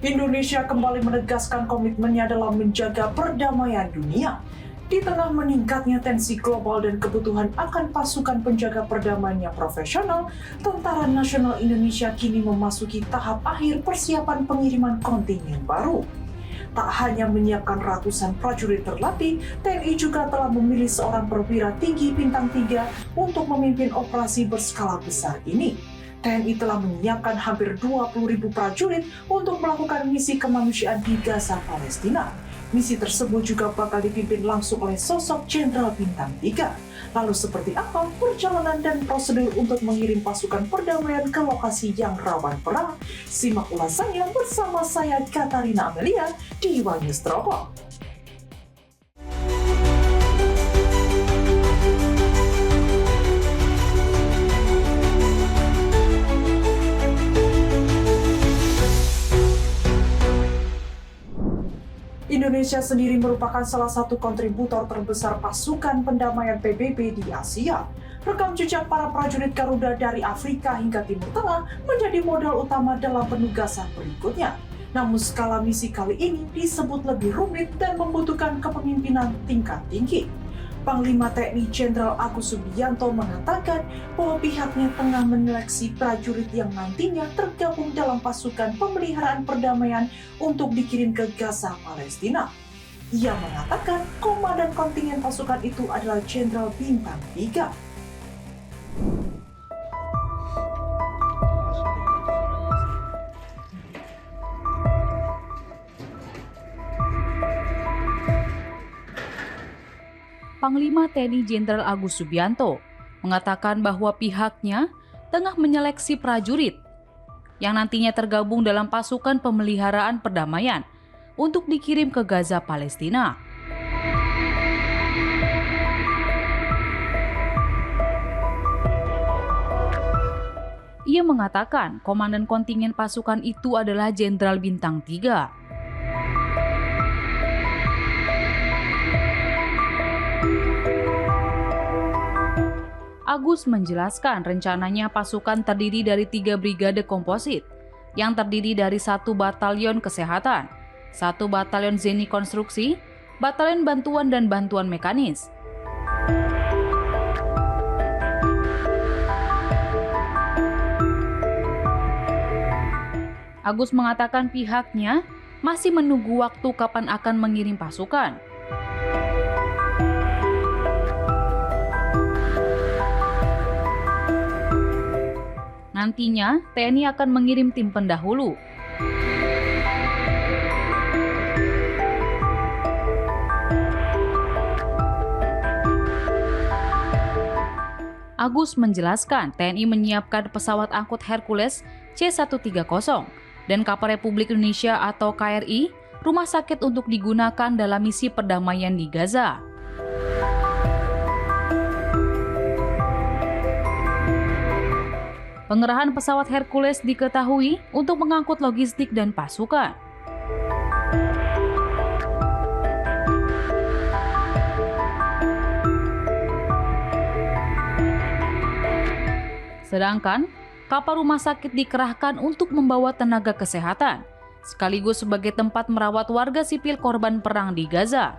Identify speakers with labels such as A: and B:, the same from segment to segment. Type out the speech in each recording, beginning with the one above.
A: Indonesia kembali menegaskan komitmennya dalam menjaga perdamaian dunia. Di tengah meningkatnya tensi global dan kebutuhan akan pasukan penjaga perdamaian yang profesional, Tentara Nasional Indonesia kini memasuki tahap akhir persiapan pengiriman kontingen baru. Tak hanya menyiapkan ratusan prajurit terlatih, TNI juga telah memilih seorang perwira tinggi bintang 3 untuk memimpin operasi berskala besar ini. TNI telah menyiapkan hampir 20.000 prajurit untuk melakukan misi kemanusiaan di Gaza, Palestina. Misi tersebut juga bakal dipimpin langsung oleh sosok Jenderal Bintang 3. Lalu seperti apa perjalanan dan prosedur untuk mengirim pasukan perdamaian ke lokasi yang rawan perang? Simak ulasannya bersama saya Katarina Amelia di News Dropbox. Indonesia sendiri merupakan salah satu kontributor terbesar pasukan pendamaian PBB di Asia. Rekam jejak para prajurit Garuda dari Afrika hingga Timur Tengah menjadi modal utama dalam penugasan berikutnya. Namun skala misi kali ini disebut lebih rumit dan membutuhkan kepemimpinan tingkat tinggi. Panglima TNI Jenderal Agus Subianto mengatakan bahwa pihaknya tengah menyeleksi prajurit yang nantinya tergabung dalam pasukan pemeliharaan perdamaian untuk dikirim ke Gaza, Palestina. Ia mengatakan komandan kontingen pasukan itu adalah Jenderal Bintang 3.
B: Panglima TNI Jenderal Agus Subianto mengatakan bahwa pihaknya tengah menyeleksi prajurit yang nantinya tergabung dalam pasukan pemeliharaan perdamaian untuk dikirim ke Gaza, Palestina. Ia mengatakan komandan kontingen pasukan itu adalah Jenderal Bintang 3. Agus menjelaskan rencananya pasukan terdiri dari 3 brigade komposit yang terdiri dari 1 batalion kesehatan, 1 batalion zeni konstruksi, batalion bantuan dan bantuan mekanis. Agus mengatakan pihaknya masih menunggu waktu kapan akan mengirim pasukan. Nantinya, TNI akan mengirim tim pendahulu. Agus menjelaskan TNI menyiapkan pesawat angkut Hercules C-130 dan kapal Republik Indonesia atau KRI, rumah sakit untuk digunakan dalam misi perdamaian di Gaza. Pengerahan pesawat Hercules diketahui untuk mengangkut logistik dan pasukan. Sedangkan kapal rumah sakit dikerahkan untuk membawa tenaga kesehatan, sekaligus sebagai tempat merawat warga sipil korban perang di Gaza.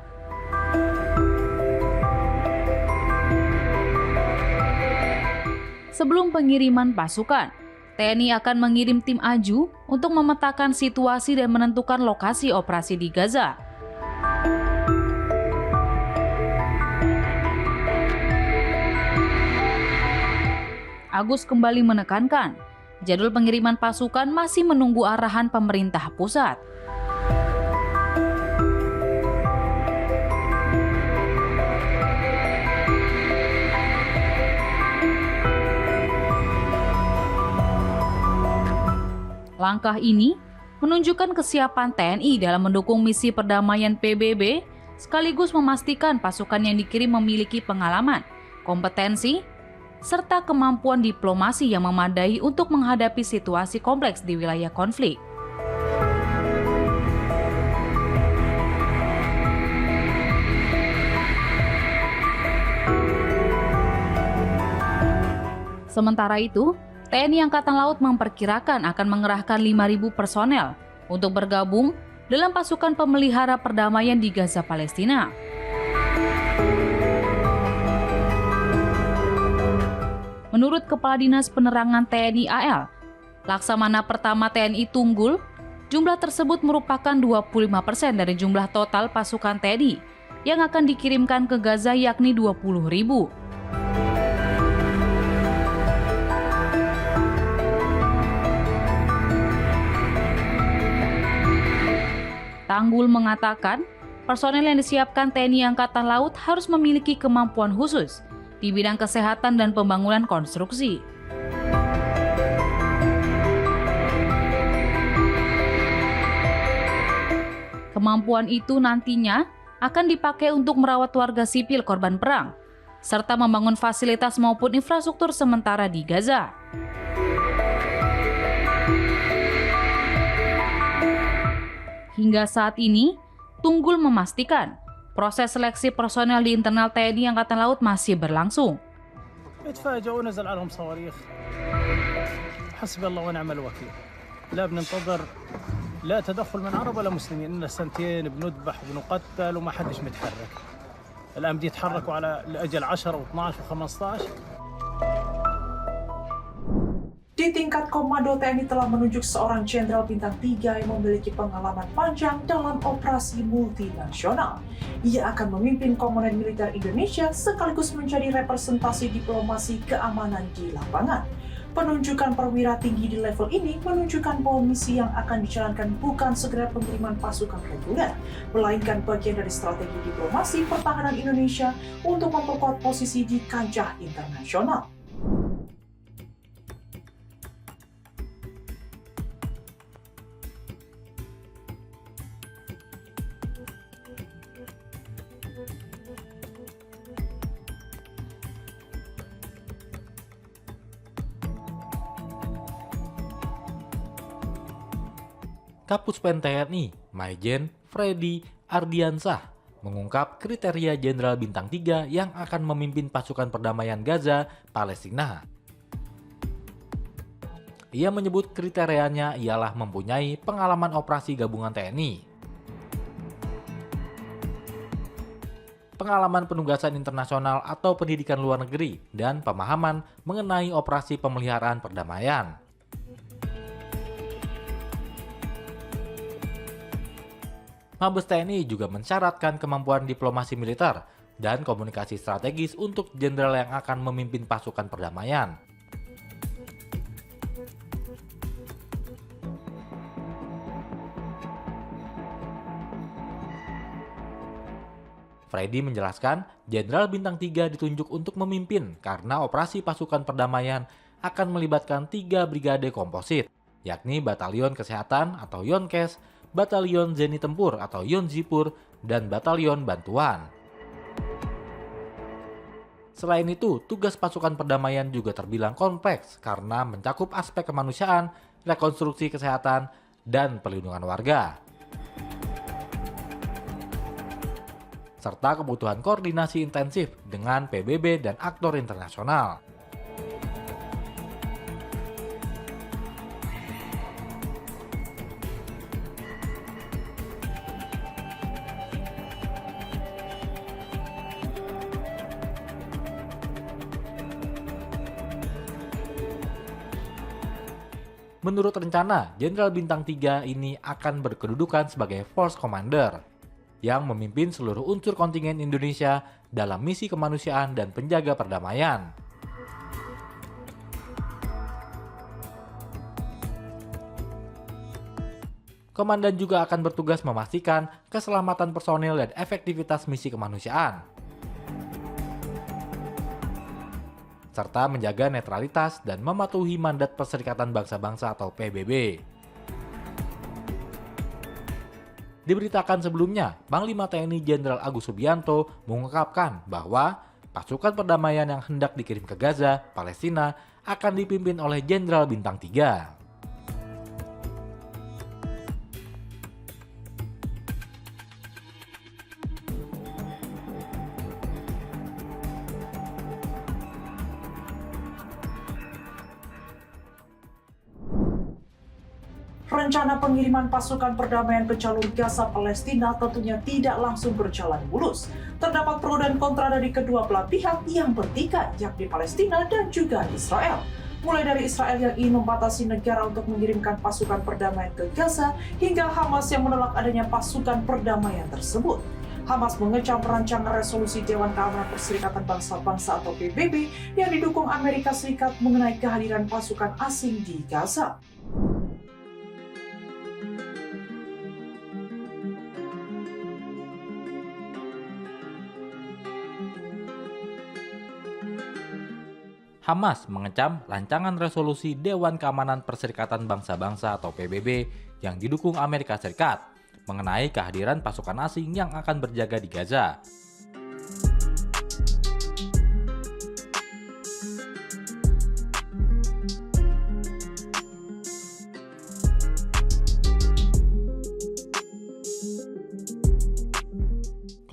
B: Sebelum pengiriman pasukan, TNI akan mengirim tim AJU untuk memetakan situasi dan menentukan lokasi operasi di Gaza. Agus kembali menekankan, jadwal pengiriman pasukan masih menunggu arahan pemerintah pusat. Langkah ini menunjukkan kesiapan TNI dalam mendukung misi perdamaian PBB, sekaligus memastikan pasukan yang dikirim memiliki pengalaman, kompetensi, serta kemampuan diplomasi yang memadai untuk menghadapi situasi kompleks di wilayah konflik. Sementara itu, TNI Angkatan Laut memperkirakan akan mengerahkan 5.000 personel untuk bergabung dalam pasukan pemelihara perdamaian di Gaza, Palestina. Menurut Kepala Dinas Penerangan TNI AL, Laksamana Pertama TNI Tunggul, jumlah tersebut merupakan 25% dari jumlah total pasukan TNI yang akan dikirimkan ke Gaza, yakni 20.000. Tanggul mengatakan, personel yang disiapkan TNI Angkatan Laut harus memiliki kemampuan khusus di bidang kesehatan dan pembangunan konstruksi. Kemampuan itu nantinya akan dipakai untuk merawat warga sipil korban perang, serta membangun fasilitas maupun infrastruktur sementara di Gaza. Hingga saat ini, Tunggul memastikan proses seleksi personel di internal TNI Angkatan Laut masih berlangsung.
C: اتفاجئوا ونزل عليهم صواريخ حسبي الله ونعم الوكيل لا بننتظر لا تدخل من عرب ولا مسلمين إن سنتين بنذبح وبنقتل وما حدش متحرك الآن بدي يتحركوا على الأجل 10 و12 و15.
A: Di tingkat komando, TNI telah menunjuk seorang jenderal bintang 3 yang memiliki pengalaman panjang dalam operasi multinasional. Ia akan memimpin komponen militer Indonesia sekaligus menjadi representasi diplomasi keamanan di lapangan. Penunjukan perwira tinggi di level ini menunjukkan bahwa misi yang akan dijalankan bukan segera pengiriman pasukan reguler, melainkan bagian dari strategi diplomasi pertahanan Indonesia untuk memperkuat posisi di kancah internasional.
D: Kapuspen TNI, Maijen Freddy Ardiansah, mengungkap kriteria Jenderal Bintang 3 yang akan memimpin pasukan perdamaian Gaza, Palestina. Ia menyebut kriterianya ialah mempunyai pengalaman operasi gabungan TNI, pengalaman penugasan internasional atau pendidikan luar negeri, dan pemahaman mengenai operasi pemeliharaan perdamaian. Mabes TNI juga mensyaratkan kemampuan diplomasi militer dan komunikasi strategis untuk jenderal yang akan memimpin pasukan perdamaian. Freddy menjelaskan, Jenderal Bintang 3 ditunjuk untuk memimpin karena operasi pasukan perdamaian akan melibatkan 3 brigade komposit, yakni Batalion Kesehatan atau Yonkes, Batalion Zeni Tempur atau Yonzipur, dan Batalion Bantuan. Selain itu, tugas pasukan perdamaian juga terbilang kompleks karena mencakup aspek kemanusiaan, rekonstruksi kesehatan, dan perlindungan warga, serta kebutuhan koordinasi intensif dengan PBB dan aktor internasional. Menurut rencana, Jenderal Bintang 3 ini akan berkedudukan sebagai Force Commander yang memimpin seluruh unsur kontingen Indonesia dalam misi kemanusiaan dan penjaga perdamaian. Komandan juga akan bertugas memastikan keselamatan personil dan efektivitas misi kemanusiaan, serta menjaga netralitas dan mematuhi mandat Perserikatan Bangsa-Bangsa atau PBB. Diberitakan sebelumnya, Panglima TNI Jenderal Agus Subianto mengungkapkan bahwa pasukan perdamaian yang hendak dikirim ke Gaza, Palestina, akan dipimpin oleh Jenderal Bintang 3.
A: Rencana pengiriman pasukan perdamaian ke jalur Gaza Palestina tentunya tidak langsung berjalan mulus. Terdapat pro dan kontra dari kedua belah pihak yang bertikai, yakni Palestina dan juga Israel. Mulai dari Israel yang ingin membatasi negara untuk mengirimkan pasukan perdamaian ke Gaza, hingga Hamas yang menolak adanya pasukan perdamaian tersebut. Hamas mengecam rancangan resolusi Dewan Keamanan Perserikatan Bangsa-Bangsa atau PBB yang didukung Amerika Serikat mengenai kehadiran pasukan asing di Gaza.
D: Hamas mengecam rancangan resolusi Dewan Keamanan Perserikatan Bangsa-Bangsa atau PBB yang didukung Amerika Serikat mengenai kehadiran pasukan asing yang akan berjaga di Gaza.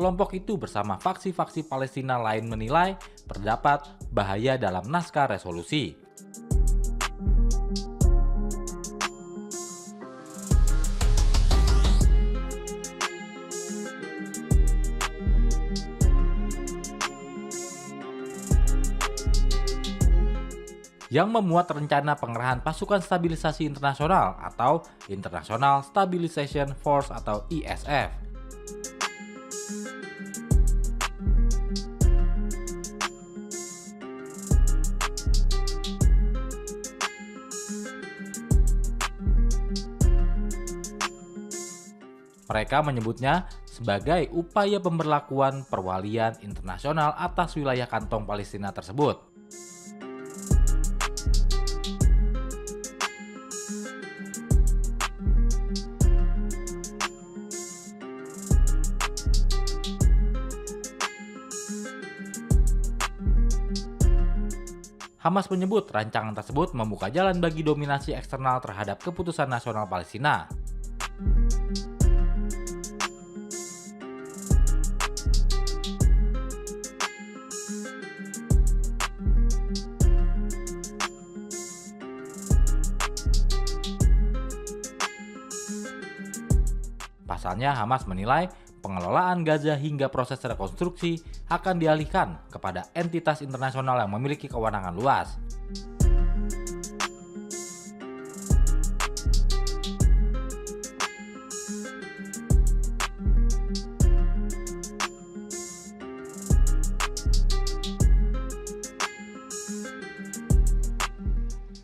D: Kelompok itu bersama faksi-faksi Palestina lain menilai terdapat bahaya dalam naskah resolusi. Yang memuat rencana pengerahan pasukan stabilisasi internasional atau International Stabilization Force atau ISF. Mereka menyebutnya sebagai upaya pemberlakuan perwalian internasional atas wilayah kantong Palestina tersebut. Hamas menyebut rancangan tersebut membuka jalan bagi dominasi eksternal terhadap keputusan nasional Palestina. Pasalnya, Hamas menilai pengelolaan Gaza hingga proses rekonstruksi akan dialihkan kepada entitas internasional yang memiliki kewenangan luas.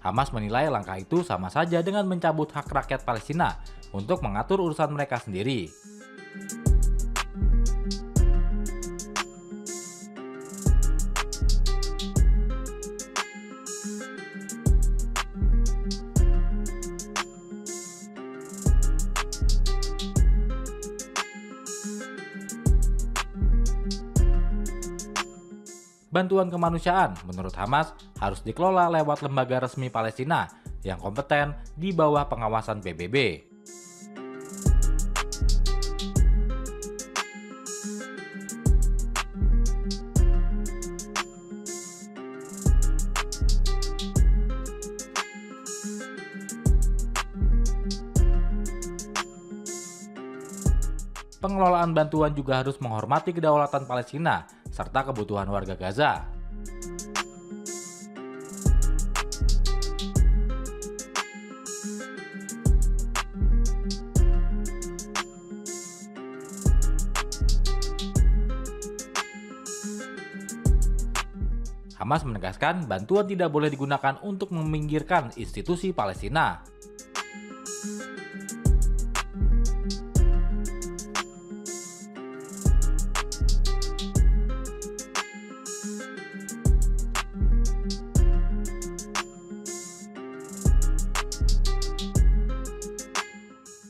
D: Hamas menilai langkah itu sama saja dengan mencabut hak rakyat Palestina untuk mengatur urusan mereka sendiri. Bantuan kemanusiaan menurut Hamas harus dikelola lewat lembaga resmi Palestina yang kompeten di bawah pengawasan PBB. Pengelolaan bantuan juga harus menghormati kedaulatan Palestina serta kebutuhan warga Gaza. Hamas menegaskan bantuan tidak boleh digunakan untuk meminggirkan institusi Palestina.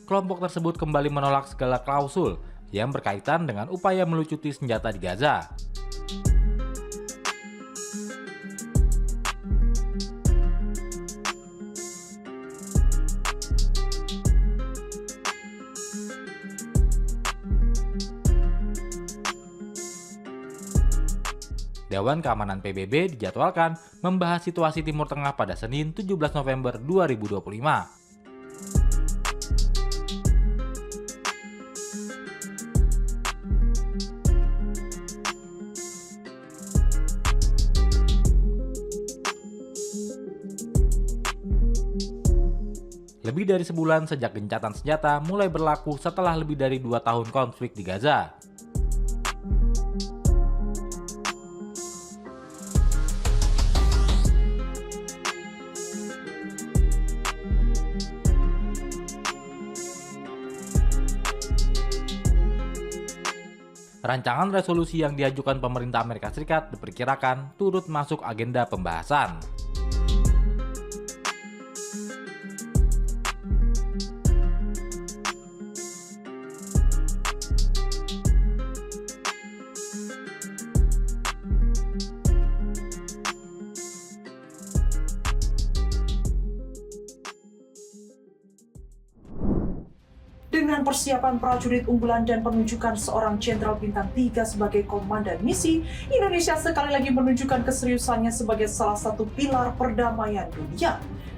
D: Kelompok tersebut kembali menolak segala klausul yang berkaitan dengan upaya melucuti senjata di Gaza. Dewan Keamanan PBB dijadwalkan membahas situasi Timur Tengah pada Senin 17 November 2025. lebih dari sebulan sejak gencatan senjata mulai berlaku setelah lebih dari 2 tahun konflik di Gaza. Rancangan resolusi yang diajukan pemerintah Amerika Serikat diperkirakan turut masuk agenda pembahasan.
A: Dengan persiapan prajurit unggulan dan penunjukan seorang Jenderal Bintang 3 sebagai komandan misi, Indonesia sekali lagi menunjukkan keseriusannya sebagai salah satu pilar perdamaian dunia.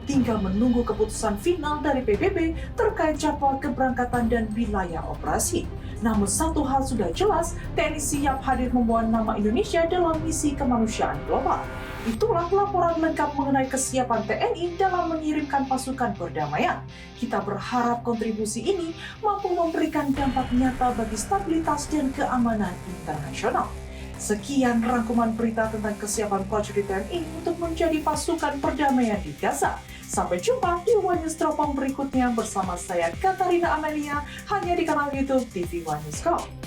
A: Tinggal menunggu keputusan final dari PBB terkait jadwal keberangkatan dan wilayah operasi. Namun satu hal sudah jelas, TNI siap hadir membawa nama Indonesia dalam misi kemanusiaan global. Itulah laporan lengkap mengenai kesiapan TNI dalam mengirimkan pasukan perdamaian. Kita berharap kontribusi ini mampu memberikan dampak nyata bagi stabilitas dan keamanan internasional. Sekian rangkuman berita tentang kesiapan prajurit TNI untuk menjadi pasukan perdamaian di Gaza. Sampai jumpa di One News Teropong berikutnya bersama saya Katarina Amelia hanya di kanal YouTube TV One News Go.